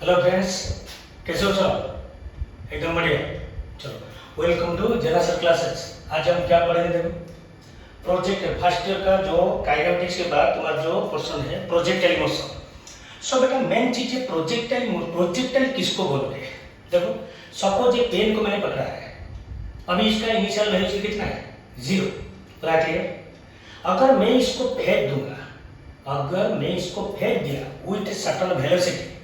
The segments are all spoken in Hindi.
हेलो फ्रेंड्स, कैसे हो सब? एकदम बढ़िया। चलो, वेलकम टू जेनासर क्लासेस। आज हम क्या पढ़ेंगे? देखो, प्रोजेक्ट फर्स्ट ईयर का जो काइनेमेटिक्स के बाद तुम्हारा जो क्वेश्चन है प्रोजेक्टाइल मोशन। सो बेटा मेन चीज है प्रोजेक्टाइल किसको बोलते हैं? देखो, सपोज ये पेन को मैंने पकड़ा है, अभी इसका इनिशियल वेलोसिटी कितना है? 0। पूरा क्लियर? अगर मैं इसको फेंक दूंगा, अगर मैं इसको फेंक दिया विथ सर्टेन वेलोसिटी,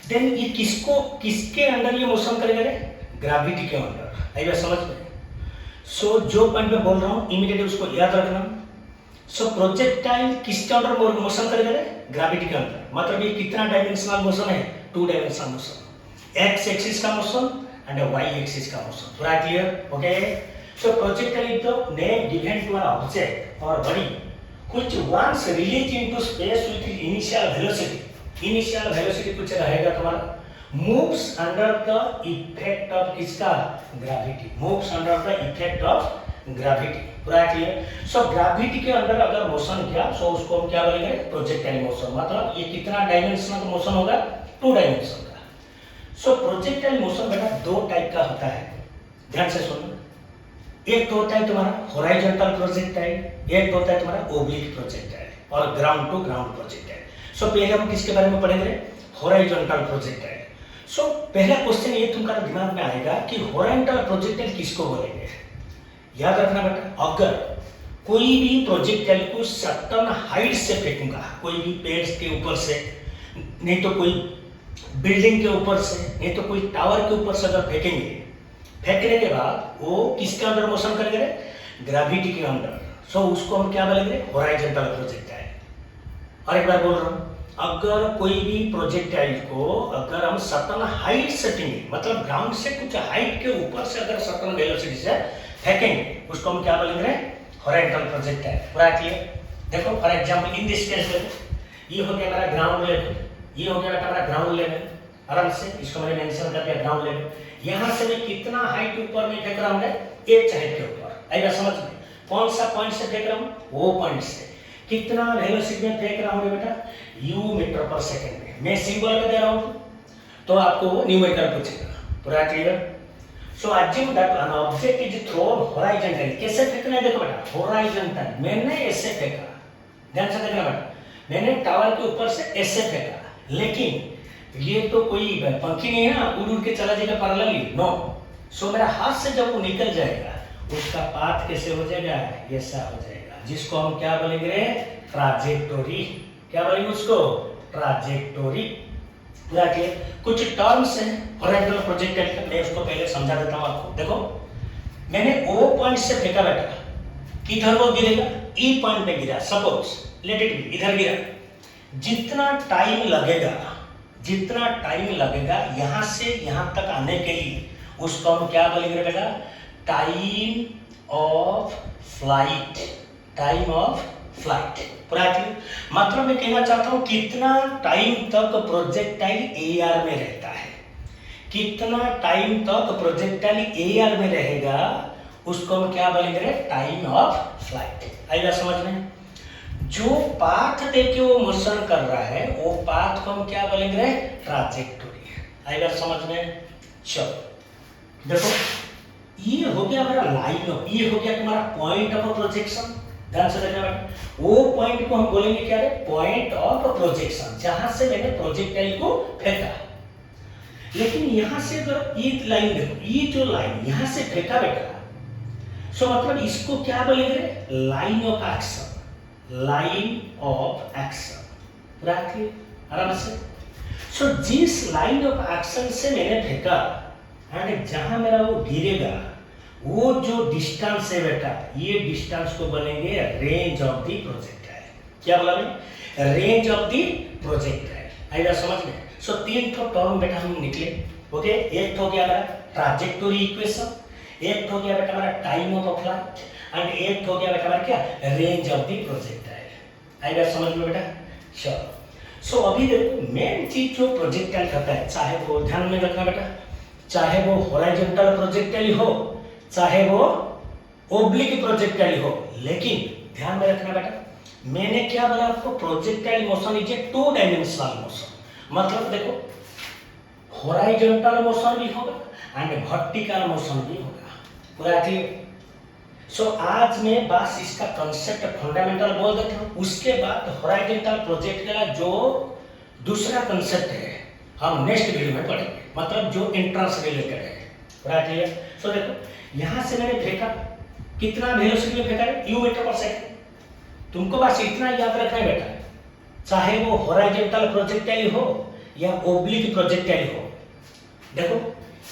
देन ये किसके अंडर ये मोशन करेगा? ग्रेविटी के अंडर। आई बात समझ में? सो जो पॉइंट में बोल रहा हूँ इमीडिएटली उसको याद रखना। सो प्रोजेक्टाइल किसके अंडर मोशन करेगा? ग्रेविटी के अंदर। मतलब ये कितना डायमेंशनल मोशन है? 2 डायमेंशनल मोशन, एक्स एक्सिस का मोशन एंड वाई एक्सिस का मोशन। पूरा clear? Okay. So projectile is the name given to an object और body which once release into space with initial velocity. Initial velocity कुछ रहेगा तुम्हारा, moves under the effect of किसका? Gravity. Moves under the effect of gravity. पूरा क्लियर? सो ग्रेविटी के अंदर अगर मोशन किया सो उसको हम क्या बोलेंगे? Projectile motion. मतलब ये कितना डायमेंशनल मोशन होगा? 2 डायमेंशन का। सो प्रोजेक्टाइल मोशन बेटा 2 टाइप का होता है, ध्यान से सुनना। एक तो होता है तुम्हारा हॉरिजॉन्टल प्रोजेक्टाइल, एक तो होता है तुम्हारा ओब्लिक प्रोजेक्टाइल और ग्राउंड टू ग्राउंड प्रोजेक्टाइल। सो पहले हम किसके बारे में पढ़ेंगे? Horizontal projectile. सो पहला क्वेश्चन ये तुम्हारे दिमाग में आएगा कि हॉरिजॉन्टल प्रोजेक्टाइल किसको बोलेंगे? याद रखना बेटा, अगर कोई भी प्रोजेक्टाइल को सर्टेन हाइट से फेंकूंगा, कोई भी पेड़ के ऊपर से, नहीं तो कोई बिल्डिंग के ऊपर से, नहीं तो कोई टावर के ऊपर से अगर फेंकेंगे, फेंकने के बाद वो किसके अंदर मोशन करेंगे? ग्रेविटी के अंदर। सो उसको हम क्या बोलेंगे? Horizontal projectile. और एक बार बोल रहा हूं, अगर कोई भी प्रोजेक्टाइल को अगर हम सर्टेन हाइट से फेंकेंगे, मतलब ग्राउंड से कुछ हाइट के ऊपर से अगर सर्टेन वेलोसिटी से फेंकेंगे, उसको हम क्या बोलेंगे? Horizontal projectile. पूरा क्लियर? देखो for example in this case ये हो गया मेरा ग्राउंड लेवल, ये हो गया मेरा ग्राउंड लेवल। आराम से इसको मैंने मेंशन कर दिया ग्राउंड लेवल। यहां से मैं कितना हाइट ऊपर में फेंक रहा हूं? एक हाइट के ऊपर। आएगा समझ में? कौन सा पॉइंट से फेंक रहा हूं? वो पॉइंट से। कितना वेलोसिटी में फेंक रहा हूं बेटा? u मीटर पर सेकंड में। मैं सिंबल में दे रहा हूं तो आपको न्यूमेरिकल पूछेगा। पूरा clear? So assume that an object is throne horizontally. कैसे फेंकना है देखो बेटा, हॉरिजॉन्टल। मैंने ऐसे फेंका, ध्यान से देखना बेटा, मैंने टावर के ऊपर से ऐसे फेंका, लेकिन ये तो कोई पंखी नहीं है ना, उड़ उड़ के चला जाएगा पैरेलली। नो। सो मेरा हाथ से जब वो निकल जाएगा उसका पाथ कैसे हो जाएगा? ऐसा हो जाएगा, जिसको हम क्या बोलेंगे? ट्रैजेक्टोरी। क्या बोलेंगे उसको? ट्रैजेक्टोरी। पूरा क्लियर? कुछ टर्म्स हैं हॉरिजॉन्टल प्रोजेक्टाइल के, मैं उसको पहले समझा देता हूं आपको। देखो, मैंने ओ पॉइंट से फेंका बेटा, किधर वो गिरेगा? ई पॉइंट पे गिरा, सपोज लेट इट बी, इधर गिरा। जितना टाइम लगेगा यहां से यहां तक आने के लिए, उसको हम क्या बोलेंगे बेटा? Time of flight. Time of flight. पूरा क्लियर? मतलब मैं कहना चाहता हूं कितना टाइम तक प्रोजेक्टाइल एआर में रहता है, कितना टाइम तक प्रोजेक्टाइल एआर में रहेगा, उसको हम क्या बोलेंगे? Time of flight. आएगा समझ में? जो पाथ देके वो मोशन कर रहा है वो पाथ को हम क्या बोलेंगे? ट्रैजेक्टोरी। आएगा समझ में? चलो देखो, ये हो गया हमारा लाइन ऑफ, ये हो गया तुम्हारा पॉइंट ऑफ प्रोजेक्शन। ध्यान से देखना बेटा, वो पॉइंट को हम बोलेंगे क्या? पॉइंट ऑफ प्रोजेक्शन, जहां से मैंने प्रोजेक्टाइल को फेंका। लेकिन यहां से अगर ये लाइन देखो, ये जो लाइन यहां से फेंका बेटा, सो मतलब इसको क्या बोलेंगे? Line of action. Line of action. पूरा क्लियर? आराम से? सो जिस लाइन ऑफ एक्शन से मैंने फेंका एंड जहां मेरा वो गिरेगा, वो जो डिस्टेंस है बेटा, ये डिस्टेंस को बोलेंगे रेंज ऑफ द प्रोजेक्टाइल। क्या बोला मैं? Range of the projectile. आएगा समझ में? सो 3 टर्म बेटा हम निकले। ओके, एक हो गया हमारा ट्रैजेक्टोरी इक्वेशन, एक हो गया बेटा हमारा टाइम ऑफ फ्लाइट, एंड एक हो गया बेटा हमारा क्या? Range of the projectile. आएगा समझ में बेटा? चलो, सो अभी देखो मेन चीज जो प्रोजेक्टाइल करता है, चाहे वो ध्यान में रखना बेटा, चाहे वो हॉरिजॉन्टल प्रोजेक्टाइल हो, चाहे वो ओब्लिक प्रोजेक्टाइल हो, लेकिन ध्यान में रखना बेटा, मैंने क्या बोला आपको? Projectile motion is a 2 dimensional motion. मतलब देखो, हॉरिजॉन्टल मोशन भी होगा एंड वर्टिकल मोशन भी होगा। पूरा क्लियर? सो आज मैं बस इसका कंसेप्ट फंडामेंटल बोल देता हूँ, उसके बाद हॉरिजॉन्टल प्रोजेक्ट का जो दूसरा कंसेप्ट है हम नेक्स्ट वीडियो में पढ़ेंगे, मतलब जो एंट्रेंस रिलेटेड है। पूरा क्लियर? सो देखो यहाँ से मैंने फेंका, कितना वेलोसिटी में फेंका है, यू मीटर पर सेकंड। तुमको बस इतना याद रखना है बेटा, चाहे वो हॉरिजॉन्टल प्रोजेक्टाइल हो या ओब्लिक प्रोजेक्टाइल हो। देखो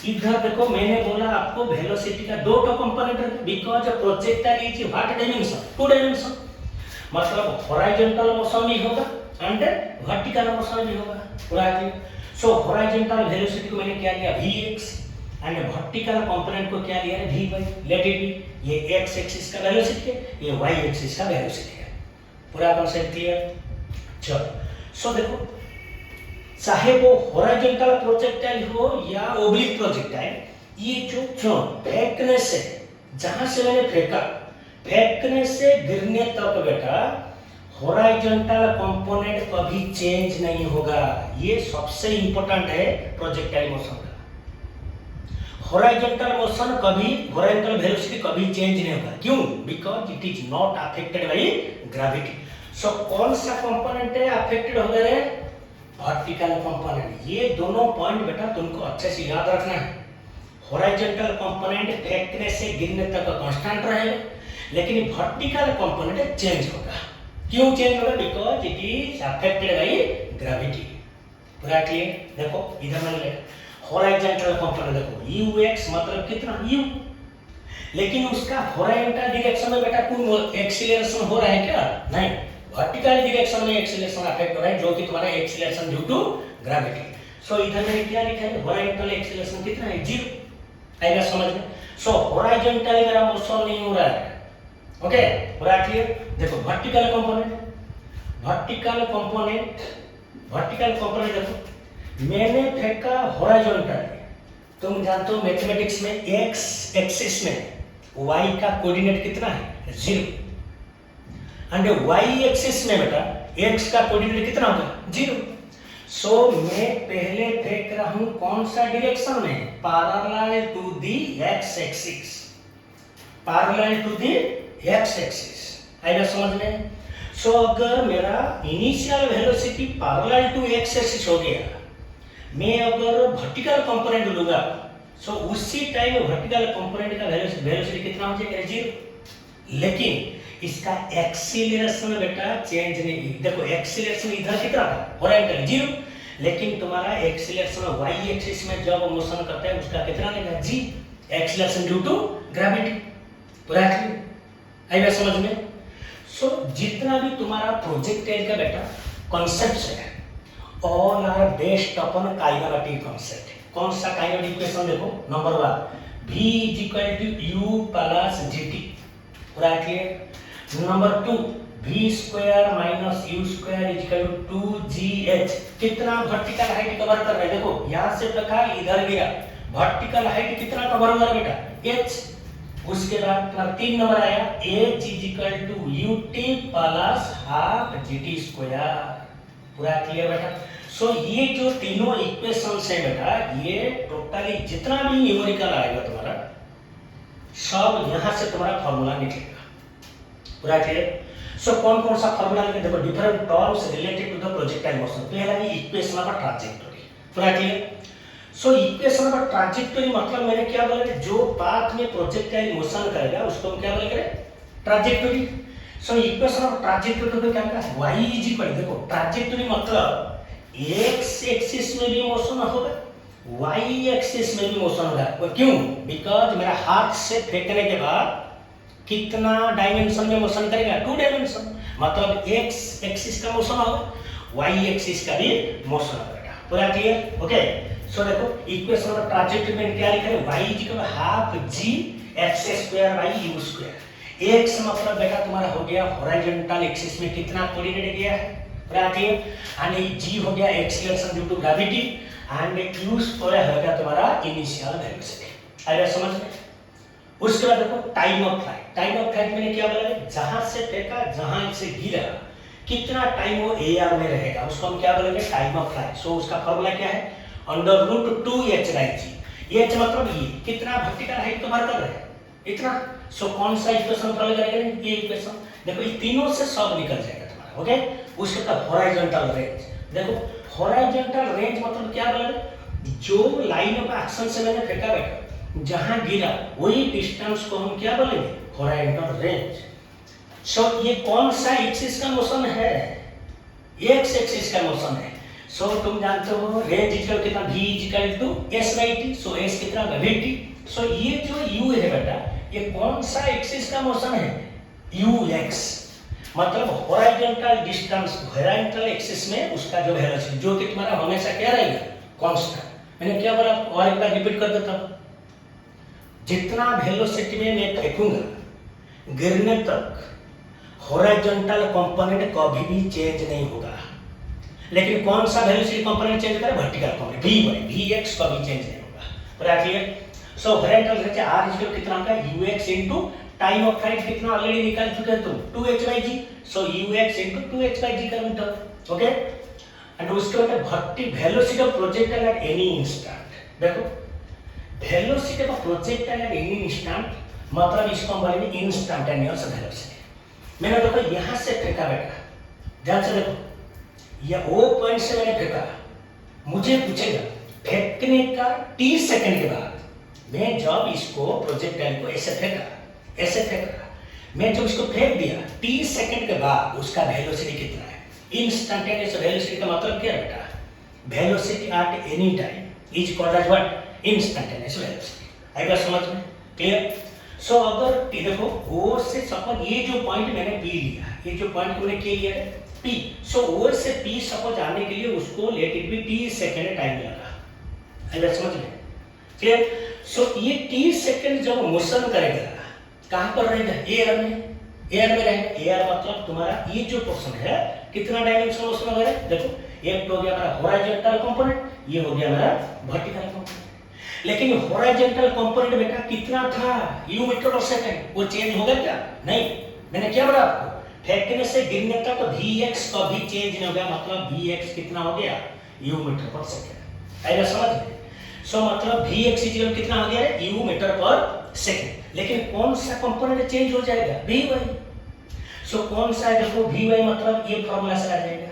इधर देखो, मैंने बोला आपको वेलोसिटी का दो कंपोनेंट है, because projectile is what dimension, two dimension, मतलब हॉरिजॉन्टल मोशन भी होगा एंड वर्टिकल मोशन भी होगा। पूरा क्लियर? सो हॉरिजॉन्टल वेलोसिटी को मैंने क्या लिया vx एंड वर्टिकल कंपोनेंट को क्या लिया है vy। लेट इट बी, ये x एक्सिस का वेलोसिटी है, ये y एक्सिस का वेलोसिटी है। पूरा कॉन्सेप्ट क्लियर? चलो सो देखो, चाहे वो हॉरिजॉन्टल प्रोजेक्टाइल हो या ओब्लिक प्रोजेक्टाइल, ये जो फेंकने से, जहां से मैंने फेंका, फेंकने से गिरने तक बेटा हॉरिजॉन्टल कंपोनेंट कभी चेंज नहीं होगा। ये सबसे इंपॉर्टेंट है प्रोजेक्टाइल मोशन का। हॉरिजॉन्टल मोशन कभी, हॉरिजॉन्टल वेलोसिटी कभी चेंज नहीं होगा। क्यों? Because it is not affected by gravity. So कौन सा कंपोनेंट है अफेक्टेड हो गए? Vertical component. ये दोनों पॉइंट बेटा तुमको अच्छे से याद रखना है। हॉरिजॉन्टल कंपोनेंट फेंकने से गिरने तक कांस्टेंट रहेगा, लेकिन वर्टिकल कंपोनेंट चेंज होगा। क्यों चेंज होगा? Because it is affected by gravity. पूरा क्लियर? देखो इधर मैंने लिखा हॉरिजॉन्टल कंपोनेंट, देखो ux मतलब कितना u, लेकिन उसका हॉरिजॉन्टल डायरेक्शन में बेटा कोई एक्सीलरेशन हो रहा है क्या? नहीं, वर्टिकल डायरेक्शन में एक्सीलरेशन अफेक्ट हो रहा है, जो कि तुम्हारा एक्सीलरेशन ड्यू टू ग्रेविटी। सो इधर मैंने क्या लिखा है, हॉरिजॉन्टल एक्सीलरेशन कितना है? 0। आएगा समझ में? सो हॉरिजॉन्टल मेरा मोशन नहीं हो रहा है। ओके, पूरा क्लियर? देखो vertical component, vertical component, vertical component देखो मैंने फेंका हॉरिजॉन्टल। तुम जानते हो मैथमेटिक्स में x एक्सिस में y का कोऑर्डिनेट कितना है? 0। एंड y एक्सिस में बेटा x का कोऑर्डिनेट कितना होगा? 0। सो मैं पहले फेंक रहा हूं कौन सा डायरेक्शन में? Parallel to the x axis, parallel to the x axis. आएगा समझ में? सो अगर मेरा initial velocity parallel to x axis हो गया, मैं अगर वर्टिकल कंपोनेंट लूंगा, सो उसी टाइम वर्टिकल कंपोनेंट का वेलोसिटी कितना हो जाएगा? 0। लेकिन इसका एक्सीलरेशन बेटा चेंज नहीं। देखो एक्सीलरेशन इधर कितना था? हॉरिजॉन्टल 0, लेकिन तुम्हारा एक्सीलरेशन y एक्सिस में जब मोशन करता है उसका कितना रहेगा? g, acceleration due to gravity. पूरा क्लियर? आएगा समझ में? सो जितना भी तुम्हारा प्रोजेक्टाइल का बेटा कॉन्सेप्ट्स है, all are based upon kinematic concept. कौन सा काइनेमेटिक इक्वेशन? देखो नंबर 1 v = u + gt। पूरा clear? Number 2 v² - u² = 2gh। कितना वर्टिकल हाइट कवर कर रहा है? देखो यहां से रखा, इधर गया, वर्टिकल हाइट कितना कवर हो रहा है बेटा? h। उसके बाद 3 नंबर आया h = ut + ½ gt²। पूरा क्लियर बेटा? सो ये जो तीनों इक्वेशंस है बेटा, ये टोटली जितना भी न्यूमेरिकल आएगा तुम्हारा, सब यहां से तुम्हारा फार्मूला निकलेगा। पूरा क्लियर? सो कौन कौन सा फार्मूला लिखे? देखो different terms related to the projectile motion. पहला है इक्वेशन ऑफ ट्रैजेक्टोरी। पूरा clear? So equation of trajectory मतलब मैंने क्या बोला, जो पाथ में प्रोजेक्टाइल मोशन करेगा उसको हम क्या बोलेंगे? ट्रैजेक्टोरी। सो इक्वेशन ऑफ ट्रैजेक्टोरी में क्या होगा? y = देखो ट्रैजेक्टोरी मतलब x एक्सिस में भी मोशन होगा, y एक्सिस में भी मोशन होगा। क्यों? बिकॉज मेरा हाथ से फेंकने के बाद कितना डायमेंशन में मोशन करेगा? 2 डायमेंशन, मतलब x एक्सिस का मोशन होगा, y एक्सिस का भी मोशन होगा। पूरा क्लियर? ओके, सो देखो इक्वेशन ऑफ ट्रैजेक्टोरी में क्या लिखा है? y = ½ g x² / u²। x मतलब बेटा तुम्हारा हो गया हॉरिजॉन्टल एक्सिस में कितना कोऑर्डिनेट गया है? पूरा क्लियर? एंड g हो गया acceleration due to gravity, and u² हो गया तुम्हारा इनिशियल वेलोसिटी। आया समझ में? उसके बाद देखो time of flight. Time of flight मैंने क्या बोला? जहां से फेंका, जहां से गिरा, कितना टाइम वो एयर में रहेगा, उसको हम क्या बोलेंगे? Time of flight. सो उसका फॉर्मूला क्या है? Under root 2h/g। h मतलब ये कितना वर्टिकल हाइट कवर कर रहे हैं इतना। सो कौन सा इक्वेशन फॉलो करेंगे, ये इक्वेशन देखो, ये तीनों से सब निकल जाएगा तुम्हारा। ओके, उसके बाद हॉरिजॉन्टल रेंज, देखो हॉरिजॉन्टल रेंज मतलब क्या बोला, जो लाइन ऑफ एक्शन से मैंने फेंका बेटा, जहां गिरा वही डिस्टेंस को हम क्या बोलेंगे, हॉरिजॉन्टल रेंज। सो ये कौन सा एक्सिस का मोशन है, एक्स एक्सिस का मोशन है। सो तुम जानते हो रेंज इक्वल कितना, v equal to s/t। So s कितना होगा, vt। सो ये जो u है बेटा, ये कौन सा एक्सिस का मोशन है, ux, मतलब हॉरिजॉन्टल डिस्टेंस, हॉरिजॉन्टल एक्सिस में उसका जो वेलोसिटी, जो कि तुम्हारा हमेशा क्या रहेगा, कांस्टेंट। मैंने क्या बोला, और एक बार रिपीट कर देता हूं, जितना वेलोसिटी में मैं फेंकूंगा गिरने तक हॉरिजॉन्टल कंपोनेंट कभी भी चेंज नहीं होगा। लेकिन कौन सा वेलोसिटी कंपोनेंट चेंज करे, वर्टिकल कंपोनेंट vy, vx कभी चेंज नहीं होगा। पूरा क्लियर। सो हॉरिजॉन्टल रेंज r इक्वल कितना होगा, ux into time of flight कितना ऑलरेडी निकाल चुके हो तुम, 2h/g। सो ux इनटू 2h/g का मीटर। ओके, एंड उसके बाद vertical velocity of projectile at any instant. देखो velocity of projectile at any instant मतलब इसको हम बोलेंगे इंस्टैंटेनियस वेलोसिटी। मैंने देखो यहां से फेंका बेटा, ध्यान से देखो, ये ओ पॉइंट से मैंने फेंका, मुझे पूछेगा फेंकने का t सेकंड के बाद, मैं जब इसको प्रोजेक्टाइल को ऐसे फेंका, मैं जब इसको फेंक दिया t सेकंड के बाद उसका वेलोसिटी कितना है। इंस्टैंटेनियस वेलोसिटी का मतलब क्या है बेटा, velocity at any time is called as what, instantaneous velocity. आई बात समझ में, क्लियर। सो अगर देखो o से सपोज ये जो पॉइंट मैंने p लिया, ये जो पॉइंट मैंने क्या लिया है p। सो o से p सपोज आने के लिए उसको let it be t second time लगा। आई बात समझ में, क्लियर। सो ये t सेकंड जब मोशन करेगा कहां पर रहेगा, एयर में रहेगा। एयर मतलब तुम्हारा ये जो पोर्शन है कितना डायमेंशन मोशन हो रहा है, देखो एक तो हो गया हमारा हॉरिजॉन्टल कंपोनेंट, ये हो गया हमारा वर्टिकल कंपोनेंट। लेकिन हॉरिजॉन्टल कंपोनेंट बेटा कितना था, u मीटर पर सेकंड, वो चेंज होगा क्या, नहीं। मैंने क्या बोला आपको, फेंकने से गिरने तक तो vx कभी चेंज नहीं होगा, मतलब vx कितना हो गया, u मीटर पर सेकंड। आइए समझ में। सो मतलब vx इक्वल कितना हो गया है, u मीटर पर सेकंड। लेकिन कौन सा कंपोनेंट चेंज हो जाएगा, vy। सो कौन सा है, देखो vy मतलब ये फार्मूला से आ जाएगा,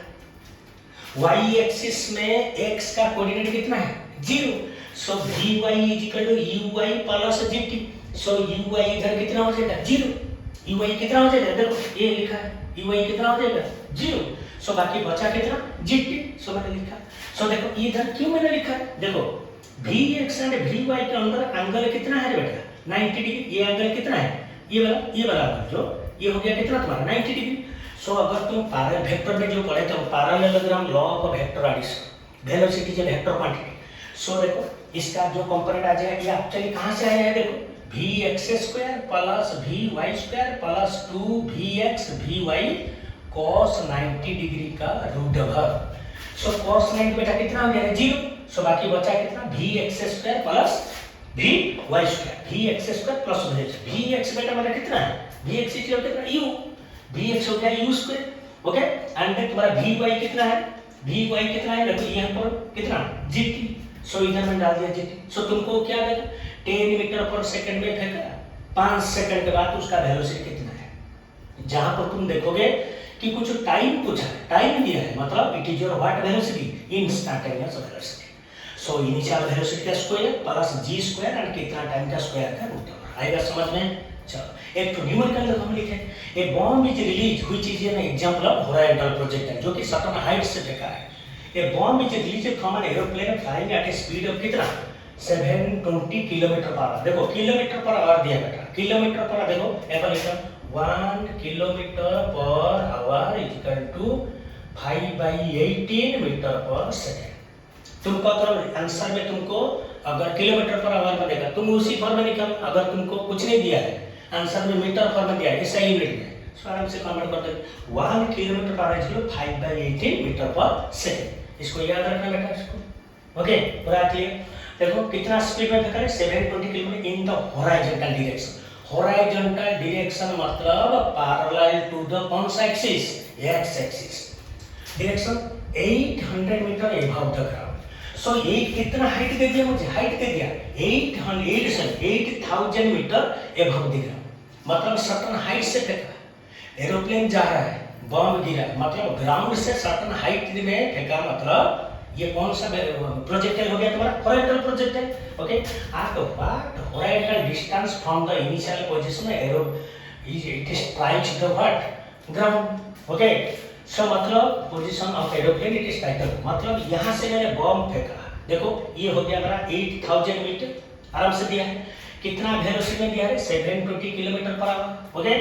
y एक्सिस में x का कोऑर्डिनेट कितना है, 0। So vy equal to uy plus gt। So uy इधर कितना हो जाएगा, 0। uy कितना हो जाएगा, देखो ये लिखा है, uy कितना हो जाएगा, 0। सो बाकी बचा कितना, gt। सो मैंने लिखा, सो देखो इधर क्यों मैंने लिखा है, देखो vx एंड vy के अंदर एंगल कितना है बेटा, 90 डिग्री। ये एंगल कितना है, ये वाला जो ये हो गया कितना तुम्हारा, 90 डिग्री। सो अगर तुम पैरेलल वेक्टर में जो पढ़े थे parallelogram, law of vector addition, velocity is vector quantity. So देखो इसका जो कंपोनेंट आ जाएगा, ये एक्चुअली कहां से आया है, देखो vx² plus vy² plus 2vx vy cos 90 degree का रूट ओवर। सो cos 90 बेटा कितना हो गया, 0। सो बाकी बचा कितना, vx² plus vy², vx² plus vx बेटा मतलब कितना है, vx इक्वल कितना, u, vx हो गया u²। ओके, एंड देन तुम्हारा vy कितना है, vy कितना है, देखो यहां पर कितना, gt। सो इधर में डाल दिया gt। सो तुमको क्या देगा, 10 मीटर पर सेकंड में फेंका, 5 सेकंड के बाद उसका वेलोसिटी कितना है। जहां पर तुम देखोगे कि कुछ टाइम पूछा है, टाइम दिया है, मतलब it is your what velocity, instantaneous velocity. So initial velocity का square plus g square and कितना टाइम का स्क्वायर का रूट ओवर। आएगा समझ में। चलो एक तो न्यूमेरिकल हम लिखे, a bomb is release which is an example of horizontal projectile, जो कि सर्टेन हाइट से फेंका है। A bomb is release from an aeroplane flying at a speed of कितना, 720 किलोमीटर पर आवर। देखो किलोमीटर पर आवर दिया बेटा, किलोमीटर पर देखो average 1 kilometre per hour is equal to 5/18 metre per second. तुमको अगर आंसर में तुमको अगर किलोमीटर पर आवर बनेगा, तुम उसी फॉर्म में निकाल। अगर तुमको कुछ नहीं दिया है, आंसर में मीटर फॉर्म में दिया है, ऐसा यूनिट में, सो आराम से कमेंट कर दो। 1 kilometre per hour is 5/18 metre per second. इसको याद रखना बेटा, इसको। ओके, पूरा क्लियर। देखो कितना स्पीड में फेंका है, 720 kilometre in the horizontal direction. Horizontal direction मतलब पैरेलल टू द कौन सा axis, X axis. Direction 800 metre above the ground. So 8 कितना हाइट दे दिया मुझे, हाइट दे दिया 8000 मीटर एबव दिख रहा, मतलब सर्टन हाइट से फेंका, एरोप्लेन जा रहा है, बम गिरा, मतलब ग्राउंड से सर्टन हाइट में फेंका, मतलब ये कौन सा प्रोजेक्टाइल हो गया तुम्हारा, horizontal projectile. Okay, at what horizontal distance from the initial position एरो it strikes the what ground. Okay, so मतलब position of aeroplane it strike, मतलब यहाँ से मैंने बम फेंका, देखो ये हो गया हमारा 8000 मीटर, आराम से दिया है, कितना वेलोसिटी में दिया है 720 किलोमीटर पर आवर। ओके,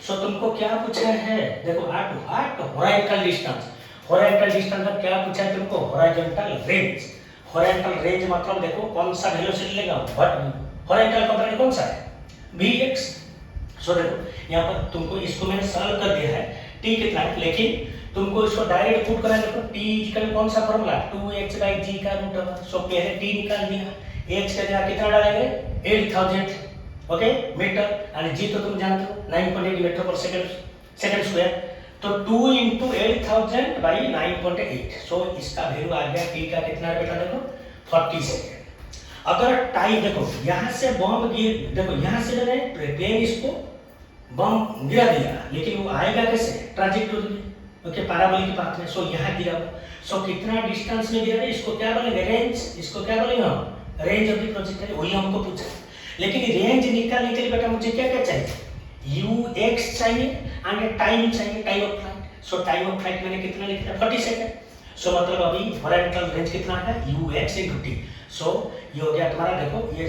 सो तुमको क्या पूछा है, देखो eight what horizontal distance, horizontal distance का क्या पूछा है तुमको, हॉरिजॉन्टल रेंज, हॉरिजॉन्टल रेंज मतलब देखो कौन सा वेलोसिटी लेगा, व्हाट हॉरिजॉन्टल कंपोनेंट कौन सा है, vx। सो देखो यहाँ पर तुमको इसको मैंने सरल कर दिया है, t कितना है, लेकिन तुमको इसको डायरेक्ट पुट करना है, देखो t इक्वल कौन सा फॉर्मूला 2h/g का रूट ओवर, सो पहले t निकाल दिया, h का जगह कितना डालेंगे 8000 ओके मीटर, और g तो तुम जानते हो 9.8 मीटर पर सेकंड स्क्वायर, तो 2 × 8000/9.8, सो इसका वैल्यू आ गया t का कितना बेटा, देखो 40 सेकंड। अगर टाइम देखो यहाँ से बम गिर, देखो यहाँ से मैंने प्लेन इसको बम गिरा दिया, लेकिन वो आएगा कैसे, ट्रैजेक्टोरी में, ओके पैराबोलिक पाथ में, सो यहाँ गिरा, सो कितना डिस्टेंस में गिरा है, इसको क्या बोलेंगे रेंज, इसको क्या बोलेंगे हम रेंज ऑफ द प्रोजेक्टाइल, वही हमको पूछा। लेकिन रेंज निकालने के लिए बेटा मुझे क्या क्या चाहिए, ux चाहिए एंड टाइम चाहिए, time of flight, so time of flight मैंने कितना लिखा था 40 सेकंड, सो मतलब अभी हॉरिजॉन्टल रेंज कितना है ux × t, सो ये हो गया तुम्हारा, देखो ये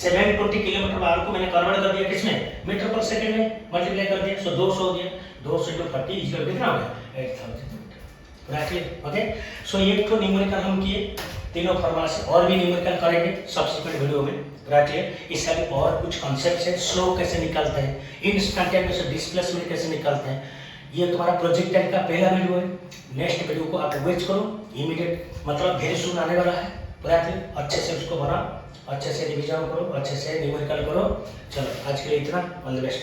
720 किलोमीटर पर आवर को मैंने कन्वर्ट कर दिया किसमें, मीटर पर सेकंड में मल्टीप्लाई कर दिया, सो 200 हो गया, 200 × 40 इक्वल कितना हो गया 8000 मीटर, राइट। ओके, सो ये तो न्यूमेरिकल हम किए, तीनों फॉर्मूला से, और भी न्यूमेरिकल करेंगे सब्सिक्वेंट वीडियो में, राइट। इसका भी और कुछ कॉन्सेप्ट्स है, स्लो कैसे निकालते हैं, इंस्टेंटेनियस डिस्प्लेसमेंट कैसे निकालते हैं, ये तुम्हारा प्रोजेक्टाइल का पहला वीडियो है, नेक्स्ट वीडियो को आप वेट करो, इमीडिएट मतलब वेरी सून आने वाला है, राइट। अच्छे से उसको बनाओ, अच्छे से रिविजन करो, अच्छे से न्यूमेरिकल करो। चलो आज के लिए इतना, ऑल द बेस्ट।